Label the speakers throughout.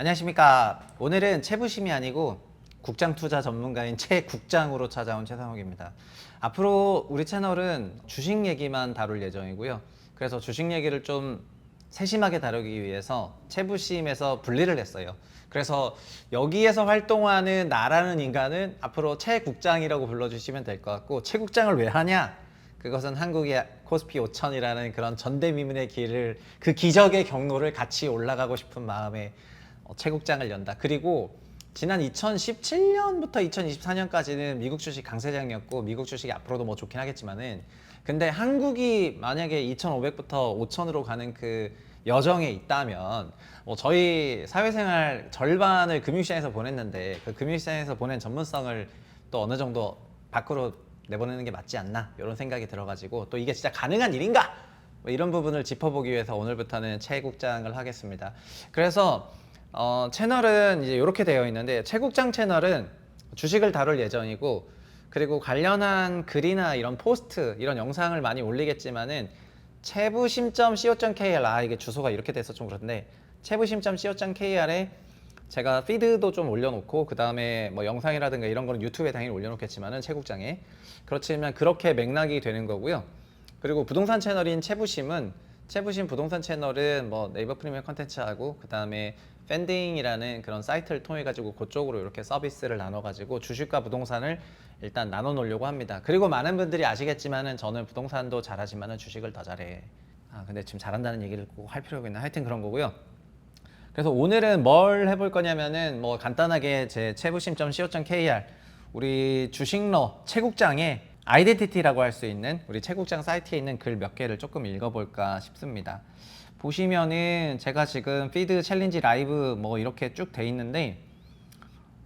Speaker 1: 안녕하십니까. 오늘은 채부심이 아니고 국장 투자 전문가인 최 국장으로 찾아온 최상욱입니다. 앞으로 우리 채널은 주식 얘기만 다룰 예정이고요. 그래서 주식 얘기를 좀 세심하게 다루기 위해서 채부심에서 분리를 했어요. 그래서 여기에서 활동하는 나라는 인간은 앞으로 최 국장이라고 불러주시면 될 것 같고, 최 국장을 왜 하냐? 그것은 한국의 코스피 5천이라는 그런 전대미문의 길을, 그 기적의 경로를 같이 올라가고 싶은 마음에 채국장을 연다. 그리고 지난 2017년부터 2024년까지는 미국 주식 강세장이었고, 미국 주식이 앞으로도 뭐 좋긴 하겠지만은, 근데 한국이 만약에 2,500부터 5,000으로 가는 그 여정에 있다면, 저희 사회생활 절반을 금융시장에서 보냈는데 그 금융시장에서 보낸 전문성을 또 어느 정도 밖으로 내보내는 게 맞지 않나, 이런 생각이 들어가지고, 또 이게 진짜 가능한 일인가, 뭐 이런 부분을 짚어보기 위해서 오늘부터는 최 국장을 하겠습니다. 그래서 채널은 이제 이렇게 되어 있는데, 최 국장 채널은 주식을 다룰 예정이고, 그리고 관련한 글이나 이런 포스트, 이런 영상을 많이 올리겠지만은 채부심.co.kr, 이게 주소가 이렇게 돼서 좀 그런데, 채부심.co.kr에 제가 피드도 좀 올려놓고, 그 다음에 뭐 영상이라든가 이런 거는 유튜브에 당연히 올려놓겠지만은 채국장에, 그렇지만 그렇게 맥락이 되는 거고요. 그리고 부동산 채널인 채부심 부동산 채널은 뭐 네이버 프리미엄 컨텐츠하고, 그 다음에 팬딩이라는 그런 사이트를 통해 가지고 그쪽으로 이렇게 서비스를 나눠 가지고 주식과 부동산을 일단 나눠 놓으려고 합니다. 그리고 많은 분들이 아시겠지만은 저는 부동산도 잘하지만은 주식을 더 잘해. 근데 지금 잘한다는 얘기를 꼭 할 필요가 있나? 하여튼 그런 거고요. 그래서 오늘은 뭘 해볼 거냐면은, 뭐 간단하게 제 채부심.co.kr, 우리 주식러 최국장의 아이덴티티라고 할 수 있는 우리 최국장 사이트에 있는 글 몇 개를 조금 읽어볼까 싶습니다. 보시면은 제가 지금 피드 챌린지 라이브 뭐 이렇게 쭉 돼 있는데,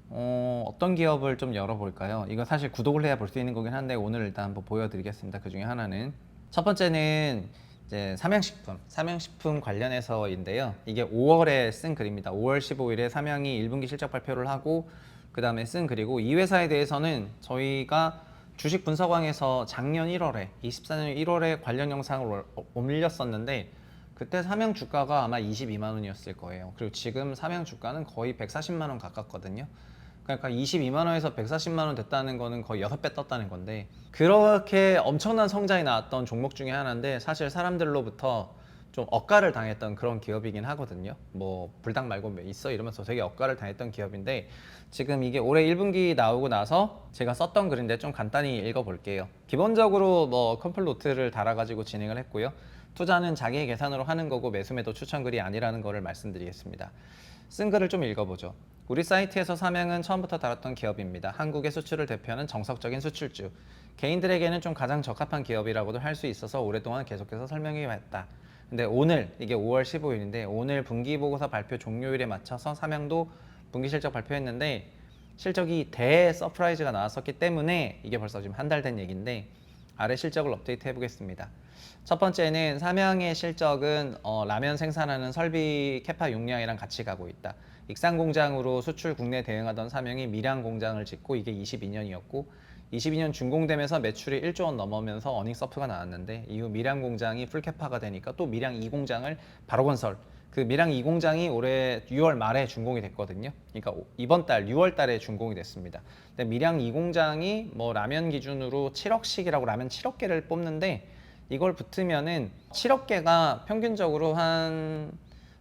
Speaker 1: 어떤 기업을 좀 열어볼까요? 이거 사실 구독을 해야 볼 수 있는 거긴 한데, 오늘 일단 한번 보여드리겠습니다. 그 중에 하나는, 첫 번째는 이제 삼양식품 관련해서인데요. 이게 5월에 쓴 글입니다. 5월 15일에 삼양이 1분기 실적 발표를 하고, 그 다음에 쓴 글이고, 이 회사에 대해서는 저희가 주식 분석왕에서 작년 1월에, 24년 1월에 관련 영상을 올렸었는데, 그때 삼양 주가가 아마 22만 원이었을 거예요. 그리고 지금 삼양 주가는 거의 140만 원 가깝거든요. 그러니까 22만 원에서 140만 원 됐다는 거는 거의 6배 떴다는 건데, 그렇게 엄청난 성장이 나왔던 종목 중에 하나인데, 사실 사람들로부터 좀 억가를 당했던 그런 기업이긴 하거든요. 뭐 불닭 말고 왜 있어 이러면서 되게 억가를 당했던 기업인데, 지금 이게 올해 1분기 나오고 나서 제가 썼던 글인데 좀 간단히 읽어볼게요. 기본적으로 뭐 컴플로트를 달아가지고 진행을 했고요. 투자는 자기의 계산으로 하는 거고 매수 매도 추천 글이 아니라는 거를 말씀드리겠습니다. 쓴 글을 좀 읽어보죠. 우리 사이트에서 삼양은 처음부터 다뤘던 기업입니다. 한국의 수출을 대표하는 정석적인 수출주. 개인들에게는 좀 가장 적합한 기업이라고도 할 수 있어서 오랫동안 계속해서 설명해 왔다. 근데 오늘, 이게 5월 15일인데 오늘 분기보고서 발표 종료일에 맞춰서 삼양도 분기 실적 발표했는데, 실적이 대 서프라이즈가 나왔었기 때문에 이게 벌써 지금 한 달 된 얘기인데, 아래 실적을 업데이트 해보겠습니다. 첫 번째는 삼양의 실적은 라면 생산하는 설비 캐파 용량이랑 같이 가고 있다. 익산 공장으로 수출 국내 대응하던 삼양이 밀양 공장을 짓고, 이게 22년이었고 22년 준공되면서 매출이 1조 원 넘으면서 어닝 서프가 나왔는데, 이후 밀양 공장이 풀캐파가 되니까 또 밀양 2공장을 바로 건설. 그 밀양 2공장이 올해 6월 말에 준공이 됐거든요. 그러니까 이번 달 6월 달에 준공이 됐습니다. 근데 밀양 2공장이 뭐 라면 기준으로 7억씩이라고, 라면 7억 개를 뽑는데, 이걸 붙으면은 7억 개가 평균적으로 한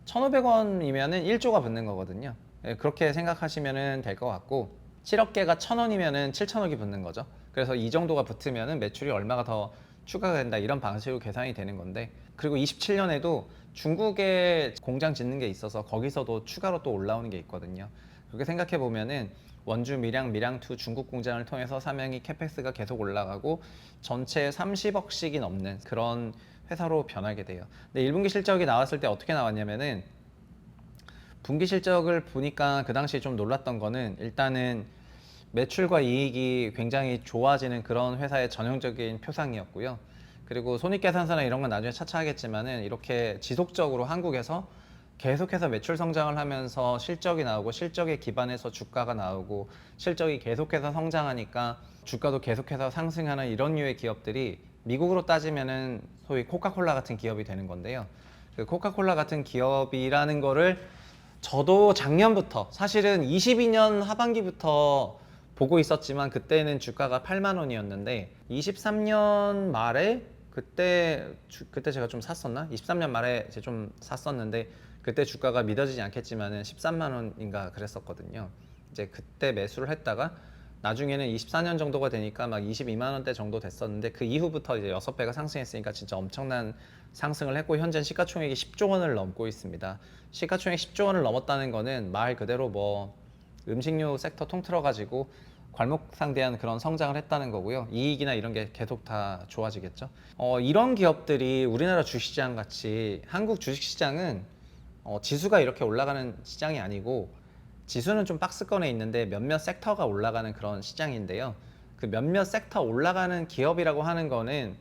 Speaker 1: 1,500원이면은 1조가 붙는 거거든요. 그렇게 생각하시면 될 것 같고, 7억 개가 1,000원이면은 7천억이 붙는 거죠. 그래서 이 정도가 붙으면은 매출이 얼마가 더 추가가 된다, 이런 방식으로 계산이 되는 건데, 그리고 27년에도 중국에 공장 짓는 게 있어서 거기서도 추가로 또 올라오는 게 있거든요. 그렇게 생각해 보면은 원주 밀양, 밀양2 중국 공장을 통해서 삼양이 캐펙스가 계속 올라가고 전체 30억씩이 넘는 그런 회사로 변하게 돼요. 근데 1분기 실적이 나왔을 때 어떻게 나왔냐면은, 분기 실적을 보니까 그 당시에 좀 놀랐던 거는, 일단은 매출과 이익이 굉장히 좋아지는 그런 회사의 전형적인 표상이었고요. 그리고 손익계산서나 이런 건 나중에 차차 하겠지만은, 이렇게 지속적으로 한국에서 계속해서 매출 성장을 하면서 실적이 나오고, 실적에 기반해서 주가가 나오고, 실적이 계속해서 성장하니까 주가도 계속해서 상승하는 이런 류의 기업들이 미국으로 따지면은 소위 코카콜라 같은 기업이 되는 건데요. 그 코카콜라 같은 기업이라는 거를 저도 작년부터 사실은 22년 하반기부터 보고 있었지만 그때는 주가가 8만 원이었는데 23년 말에 그때 제가 좀 샀었나? 23년 말에 제가 좀 샀었는데 그때 주가가 믿어지지 않겠지만은 13만 원인가 그랬었거든요. 이제 그때 매수를 했다가 나중에는 24년 정도가 되니까 막 22만 원대 정도 됐었는데 그 이후부터 이제 6배가 상승했으니까 진짜 엄청난 상승을 했고 현재 시가총액이 10조 원을 넘고 있습니다. 시가총액 10조 원을 넘었다는 거는 말 그대로 뭐 음식료 섹터 통틀어 가지고 괄목상대한 그런 성장을 했다는 거고요. 이익이나 이런 게 계속 다 좋아지겠죠. 이런 기업들이 우리나라 주식시장 같이 한국 주식시장은 지수가 이렇게 올라가는 시장이 아니고 지수는 좀 박스권에 있는데 몇몇 섹터가 올라가는 그런 시장인데요. 그 몇몇 섹터 올라가는 기업이라고 하는 거는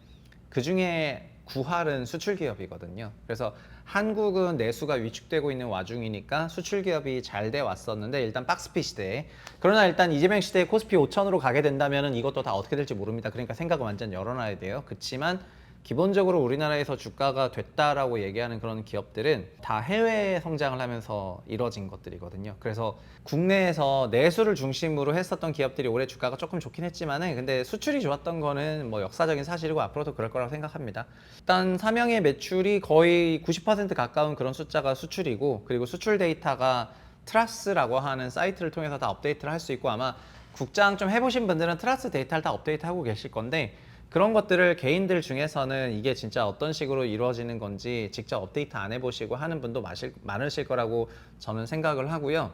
Speaker 1: 그 중에 구할은 수출 기업이거든요. 그래서 한국은 내수가 위축되고 있는 와중이니까 수출 기업이 잘 돼 왔었는데 일단 박스피 시대에 그러나 일단 이재명 시대에 코스피 5천으로 가게 된다면 이것도 다 어떻게 될지 모릅니다. 그러니까 생각을 완전 열어놔야 돼요. 그렇지만 기본적으로 우리나라에서 주가가 됐다라고 얘기하는 그런 기업들은 다 해외 성장을 하면서 이뤄진 것들이거든요. 그래서 국내에서 내수를 중심으로 했었던 기업들이 올해 주가가 조금 좋긴 했지만은 근데 수출이 좋았던 거는 뭐 역사적인 사실이고 앞으로도 그럴 거라고 생각합니다. 일단 삼양의 매출이 거의 90% 가까운 그런 숫자가 수출이고 그리고 수출 데이터가 트라스라고 하는 사이트를 통해서 다 업데이트를 할 수 있고 아마 국장 좀 해보신 분들은 트라스 데이터를 다 업데이트하고 계실 건데 그런 것들을 개인들 중에서는 이게 진짜 어떤 식으로 이루어지는 건지 직접 업데이트 안 해보시고 하는 분도 많으실 거라고 저는 생각을 하고요.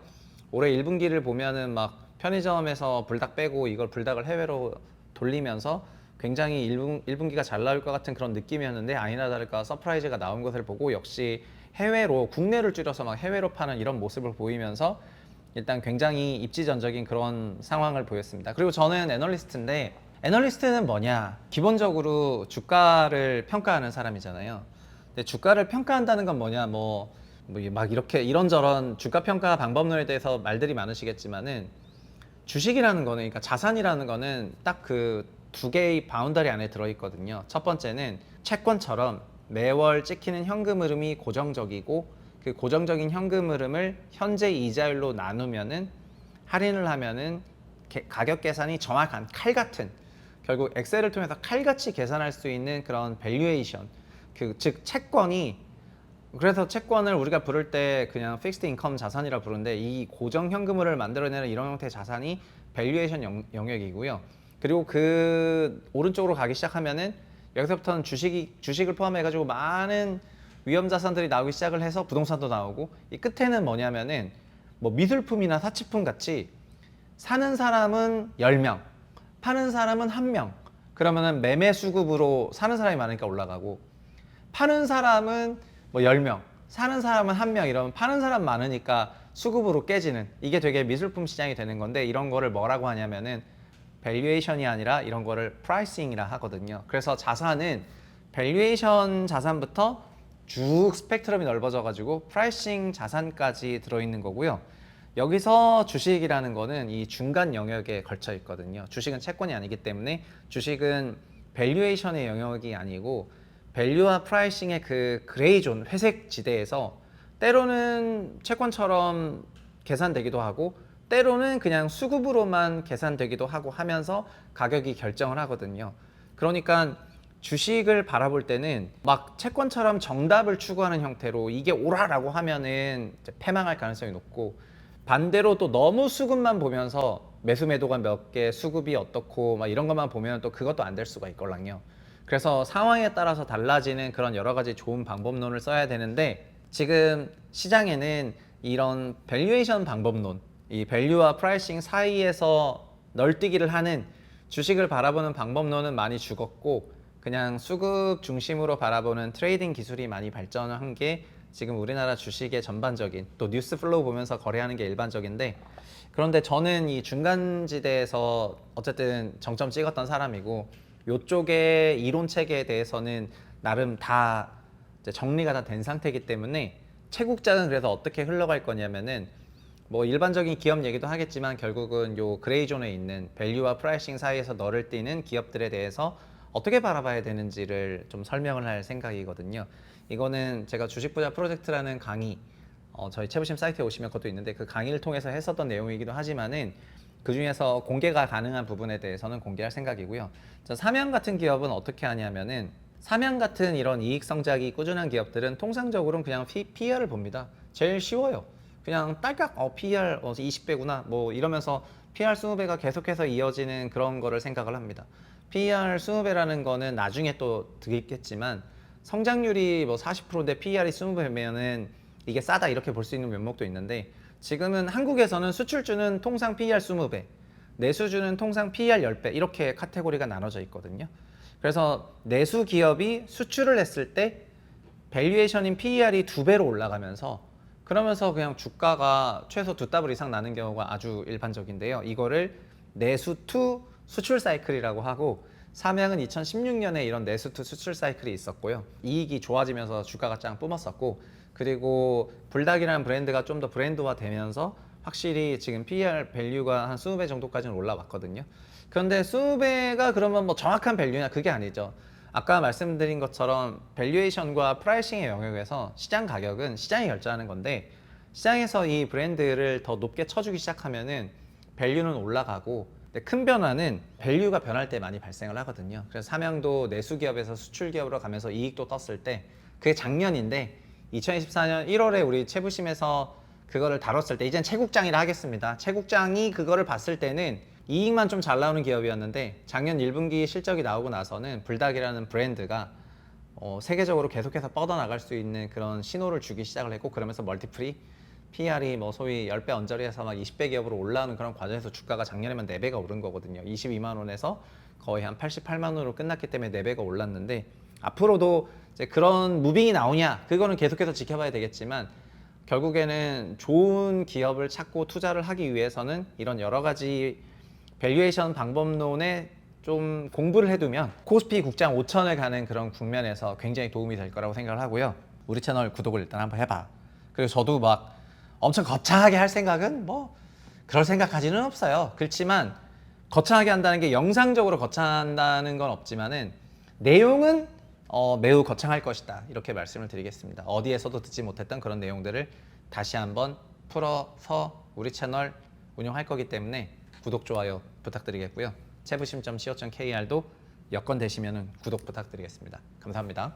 Speaker 1: 올해 1분기를 보면은 막 편의점에서 불닭 빼고 이걸 불닭을 해외로 돌리면서 굉장히 1분기가 잘 나올 것 같은 그런 느낌이었는데 아니나 다를까 서프라이즈가 나온 것을 보고 역시 해외로 국내를 줄여서 막 해외로 파는 이런 모습을 보이면서 일단 굉장히 입지전적인 그런 상황을 보였습니다. 그리고 저는 애널리스트인데 애널리스트는 뭐냐? 기본적으로 주가를 평가하는 사람이잖아요. 근데 주가를 평가한다는 건 뭐냐? 막 이렇게 이런저런 주가 평가 방법론에 대해서 말들이 많으시겠지만은 주식이라는 거는 그러니까 자산이라는 거는 딱 그 두 개의 바운더리 안에 들어 있거든요. 첫 번째는 채권처럼 매월 찍히는 현금 흐름이 고정적이고 그 고정적인 현금 흐름을 현재 이자율로 나누면은 할인을 하면은 가격 계산이 정확한 칼 같은 결국 엑셀을 통해서 칼같이 계산할 수 있는 그런 밸류에이션 즉 채권이 그래서 채권을 우리가 부를 때 그냥 픽스드 인컴 자산이라 부르는데 이 고정 현금을 만들어내는 이런 형태의 자산이 밸류에이션 영역이고요. 그리고 그 오른쪽으로 가기 시작하면은 여기서부터는 주식을 포함해 가지고 많은 위험 자산들이 나오기 시작을 해서 부동산도 나오고 이 끝에는 뭐냐면은 뭐 미술품이나 사치품 같이 사는 사람은 10명, 파는 사람은 1명. 그러면은 매매 수급으로 사는 사람이 많으니까 올라가고 파는 사람은 뭐 10명, 사는 사람은 1명 이러면 파는 사람 많으니까 수급으로 깨지는 이게 되게 미술품 시장이 되는 건데 이런 거를 뭐라고 하냐면은 밸류에이션이 아니라 이런 거를 프라이싱이라 하거든요. 그래서 자산은 밸류에이션 자산부터 쭉 스펙트럼이 넓어져 가지고 프라이싱 자산까지 들어있는 거고요. 여기서 주식이라는 거는 이 중간 영역에 걸쳐 있거든요. 주식은 채권이 아니기 때문에 주식은 밸류에이션의 영역이 아니고 밸류와 프라이싱의 그 그레이 존, 회색 지대에서 때로는 채권처럼 계산되기도 하고 때로는 그냥 수급으로만 계산되기도 하고 하면서 가격이 결정을 하거든요. 그러니까 주식을 바라볼 때는 막 채권처럼 정답을 추구하는 형태로 이게 옳아라고 하면은 이제 패망할 가능성이 높고 반대로 또 너무 수급만 보면서 매수 매도가 몇 개, 수급이 어떻고 막 이런 것만 보면 또 그것도 안 될 수가 있걸랑요. 그래서 상황에 따라서 달라지는 그런 여러 가지 좋은 방법론을 써야 되는데 지금 시장에는 이런 밸류에이션 방법론, 이 밸류와 프라이싱 사이에서 널뛰기를 하는 주식을 바라보는 방법론은 많이 죽었고 그냥 수급 중심으로 바라보는 트레이딩 기술이 많이 발전한 게 지금 우리나라 주식의 전반적인 또 뉴스 플로우 보면서 거래하는 게 일반적인데 그런데 저는 이 중간지대에서 어쨌든 정점 찍었던 사람이고 이쪽의 이론 체계에 대해서는 나름 다 이제 정리가 다 된 상태이기 때문에 채국자는 그래서 어떻게 흘러갈 거냐면은 뭐 일반적인 기업 얘기도 하겠지만 결국은 요 그레이존에 있는 밸류와 프라이싱 사이에서 너를 띄는 기업들에 대해서 어떻게 바라봐야 되는지를 좀 설명을 할 생각이거든요. 이거는 제가 주식부자 프로젝트라는 강의 저희 채부심 사이트에 오시면 그것도 있는데 그 강의를 통해서 했었던 내용이기도 하지만은 그 중에서 공개가 가능한 부분에 대해서는 공개할 생각이고요. 자, 삼양 같은 기업은 어떻게 하냐면은 삼양 같은 이런 이익 성장이 꾸준한 기업들은 통상적으로는 그냥 PER을 봅니다. 제일 쉬워요. 그냥 딸깍 PER 20배구나 뭐 이러면서 PER 20배가 계속해서 이어지는 그런 거를 생각을 합니다. PER 20배라는 거는 나중에 또 드리겠지만 성장률이 뭐 40%인데 PER이 20배면은 이게 싸다 이렇게 볼 수 있는 면목도 있는데 지금은 한국에서는 수출주는 통상 PER 20배, 내수주는 통상 PER 10배 이렇게 카테고리가 나눠져 있거든요. 그래서 내수 기업이 수출을 했을 때 밸류에이션인 PER이 2배로 올라가면서 그러면서 그냥 주가가 최소 2더블 이상 나는 경우가 아주 일반적인데요. 이거를 내수 투 수출 사이클이라고 하고 삼양은 2016년에 이런 내수 투 수출 사이클이 있었고요. 이익이 좋아지면서 주가가 짱 뿜었었고 그리고 불닭이라는 브랜드가 좀 더 브랜드화 되면서 확실히 지금 PER 밸류가 한 20배 정도까지는 올라왔거든요. 그런데 20배가 그러면 뭐 정확한 밸류냐 그게 아니죠. 아까 말씀드린 것처럼 밸류에이션과 프라이싱의 영역에서 시장 가격은 시장이 결정하는 건데 시장에서 이 브랜드를 더 높게 쳐주기 시작하면은 밸류는 올라가고 근데 큰 변화는 밸류가 변할 때 많이 발생을 하거든요. 그래서 삼양도 내수 기업에서 수출 기업으로 가면서 이익도 떴을 때 그게 작년인데 2024년 1월에 우리 채부심에서 그거를 다뤘을 때 이젠 채국장이라 하겠습니다. 채국장이 그거를 봤을 때는 이익만 좀 잘 나오는 기업이었는데 작년 1분기 실적이 나오고 나서는 불닭이라는 브랜드가 세계적으로 계속해서 뻗어나갈 수 있는 그런 신호를 주기 시작을 했고 그러면서 멀티플이 PR이 뭐 소위 10배 언저리에서 막 20배 기업으로 올라오는 그런 과정에서 주가가 작년에만 4배가 오른 거거든요. 22만 원에서 거의 한 88만 원으로 끝났기 때문에 4배가 올랐는데 앞으로도 이제 그런 무빙이 나오냐 그거는 계속해서 지켜봐야 되겠지만 결국에는 좋은 기업을 찾고 투자를 하기 위해서는 이런 여러 가지 밸류에이션 방법론에 좀 공부를 해두면 코스피 국장 5천을 가는 그런 국면에서 굉장히 도움이 될 거라고 생각을 하고요. 우리 채널 구독을 일단 한번 해봐. 그리고 저도 막 엄청 거창하게 할 생각은 뭐 그럴 생각까지는 없어요. 그렇지만 거창하게 한다는 게 영상적으로 거창한다는 건 없지만은 내용은 매우 거창할 것이다. 이렇게 말씀을 드리겠습니다. 어디에서도 듣지 못했던 그런 내용들을 다시 한번 풀어서 우리 채널 운영할 거기 때문에 구독, 좋아요 부탁드리겠고요. 채부심.co.kr도 여건 되시면 구독 부탁드리겠습니다. 감사합니다.